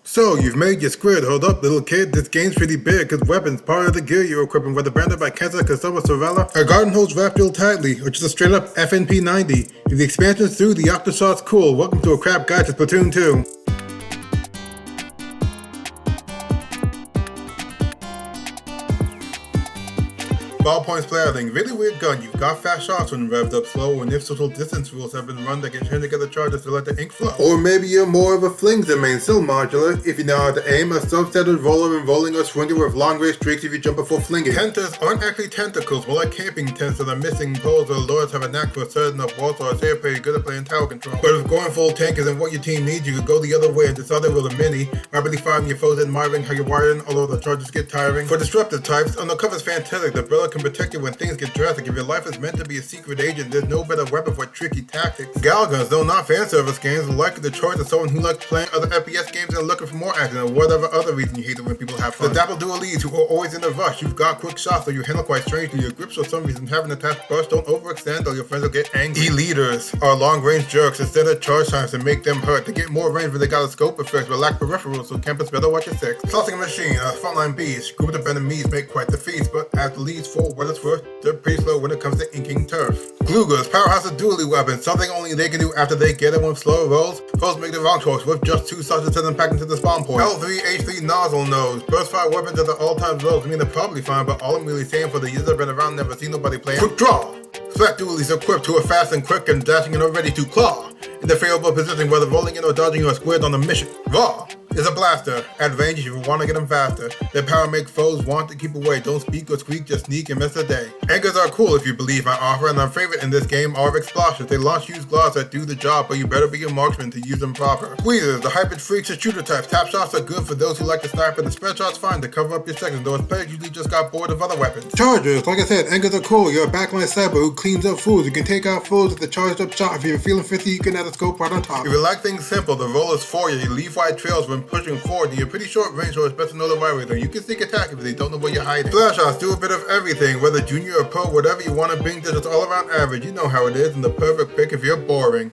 So, you've made your squid. Hold up, little kid. This game's pretty big, cause weapons, part of the gear you're equipping, whether branded by Kenta, Kasama, Sorella, a garden hose wrapped real tightly, or just a straight up FNP 90. If the expansion's through, the Octoshot's cool. Welcome to a crap guide to Splatoon 2. Ballpoint Splattering, really weird gun. You've got fast shots when revved up slow, and if social distance rules have been run that can turn together charges to let the ink flow. Or maybe you're more of a flings than main, still modular. If you know how to aim, a substandard roller and rolling or swinging with long range streaks if you jump before flinging. Tentas aren't actually tentacles, more like camping tents that are missing poles or lords have a knack for setting up walls, so I say pretty good at playing tower control. But if going full tank isn't what your team needs, you could go the other way and decide with a mini, rapidly firing your foes admiring how you're wiring, although the charges get tiring. For disruptive types, Undercover's fantastic. The Brilla can protect you when things get drastic. If your life is meant to be a secret agent, there's no better weapon for tricky tactics. Gal guns, though not fan service games, are likely the choice of someone who likes playing other FPS games and looking for more action, or whatever other reason you hate it when people have fun. The Dapple Dualies, who are always in a rush. You've got quick shots, so you handle quite strangely. Your grips for some reason having a task brush. Don't overextend, or your friends will get angry. E-leaders are long-range jerks. Instead of charge times to make them hurt, they get more range when they got a scope effect, but lack peripherals, so campers better watch your six. Tossing a machine, a frontline beast. Group of enemies make quite the feast, but as the leads for what it's worth, they're pretty slow when it comes to inking turf. Glugers, powerhouse of dually weapons, something only they can do after they get it with slow rolls. Foes make the wrong choice with just 2 shots to send them back into the spawn point. L3, H3 nozzle nose. Burst fire weapons at the all-time lows. I mean, they're probably fine, but all I'm really saying for the years I've been around, never seen nobody playing. Quick draw! Flat dualies equipped to a fast and quick and dashing and are ready to claw. In the favorable position, whether rolling in or dodging, you are squared on a mission. Raw is a blaster. At range if you want to get them faster. Their power make foes want to keep away. Don't speak or squeak, just sneak and miss a day. Anchors are cool if you believe my offer, and our favorite in this game are explosions. They launch use gloves that do the job, but you better be a marksman to use them proper. Squeezers, the hybrid freaks and shooter types. Tap shots are good for those who like to snipe, and the spread shots fine to cover up your seconds, though players usually just got bored of other weapons. Chargers, like I said, anchors are cool. You're a backline sniper who cleans up fools. You can take out foes with the charged up shot. If you're feeling 50, you can add a scope right on top. If you like things simple, the roll is for you. You leave wide trails when pushing forward, and you're pretty short range, so it's best to know the right way, though you can sneak attack if they don't know where you're hiding. Flash shots do a bit of everything, whether junior or pro, whatever you want to bring, just all around average. You know how it is, and the perfect pick if you're boring.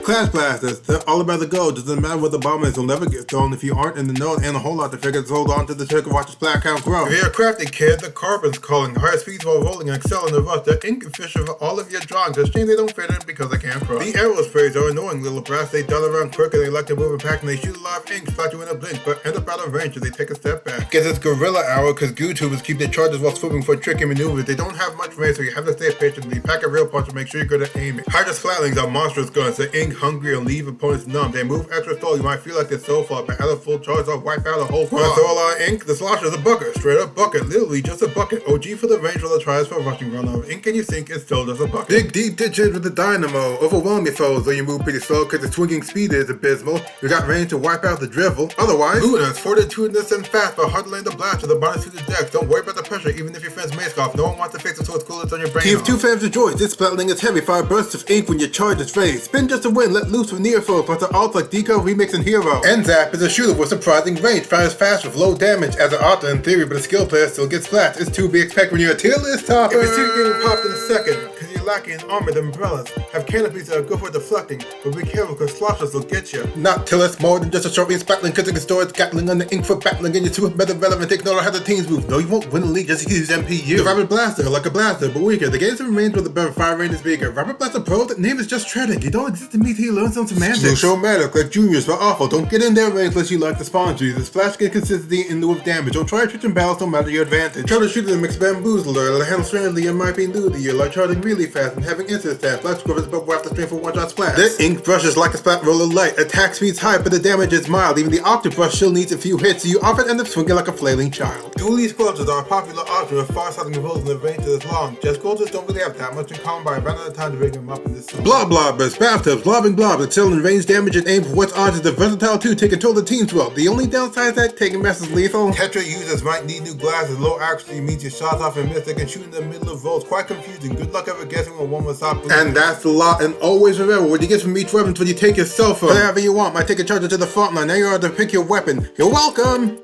Class blasters, they're all about the gold. Doesn't matter what the bomb is, they'll never get thrown if you aren't in the know, and a whole lot to figure to hold on to the trick and watch the splat count grow. If you're a crafty kid, the carbon's calling. Higher speeds while rolling and excel in the rush. They're ink efficient for all of your drawings. It's a shame they don't fit in because they can't cross. The arrow sprays are annoying little brats. They dart around quick and they like to move and pack, and they shoot a lot of ink, splat you in a blink, but end up out of range if they take a step back. Guess it's gorilla arrow, cause goo tubers keep their charges while swooping for tricky maneuvers. They don't have much range, so you have to stay patient. They pack a real punch and make sure you're good at aiming. Hydra splatlings are monstrous guns. They're ink hungry and leave opponents numb. They move extra slow. You might feel like they're so far, but at a full charge, they'll wipe out a whole squad. Wanna throw a lot of ink? The slosher's a bucket. Straight up bucket. Literally just a bucket. OG for the range roller tries for a rushing run of ink, and you think it's still just a bucket. Dig deep ditches with the dynamo. Overwhelm your foes, though you move pretty slow, cause the swinging speed is abysmal. You got range to wipe out the drivel. Otherwise, Luna's fortitudinous and fast, but hard to land the blast with the body suited decks. Don't worry about the pressure, even if your friend's mace off. No one wants to fix it so it's cool, it's on your brain. Keep 2 fans of joy. This splatling is heavy. Fire bursts of ink when your charge is raised. Spin just to win, let loose from near foes, plus the alt like Deco Remix and Hero. N-Zap is a shooter with surprising range. Fires fast with low damage as an author in theory, but a skill player still gets splats. It's to be expected when you're a tier list topper. If you see the game popped in a second, cause you're lacking in armored umbrellas. Have canopies that are good for deflecting, but be careful cause sloshers will get you. Not till it's more than just a short range splatling, cause it can store its gatling on the ink for battling, and you're too meta relevant, ignore how the teams move. No, you won't win the league just to use MPU. The Rapid Blaster, like a blaster, but weaker. The games remains with a better fire range is bigger. Rapid Blaster Pro, that name is just treading. You don't exist to me till you learn some semantics. Still show matter, like juniors, but awful. Don't get in their range unless you like the spawn trees. The splash get consistency in lieu of damage. Don't try to switch and balance no matter your advantage. Try to shoot them, mix bamboozler. Let handle strangely, it might be new to you, like charging really fast. fast and having instant stats. Black scribbles bubble after stream for one-shot splash. The ink brush is like a splat roller light. Attack speed's high, but the damage is mild. Even the octobrush still needs a few hits, so you often end up swinging like a flailing child. Dually sculptures are a popular option with far-sighted controls and the range is long. Jet sculptures don't really have that much in common, but I ran out of time to bring them up in this scene. Blob blobbers, bathtubs, blobbing blobs, excel in range damage and aim for what's odds is the versatile too to control the teams well. The only downside is that taking mess is lethal. Tetra users might need new glasses. Low accuracy means your shots off and miss. They can shoot in the middle of rolls. Quite confusing. Good luck ever guessing when one was up. And that's a lot. And always remember, what you get from each weapon is what you take yourself from. Whatever you want. Might take a charger to the front line. Now you're to pick your weapon. You're welcome.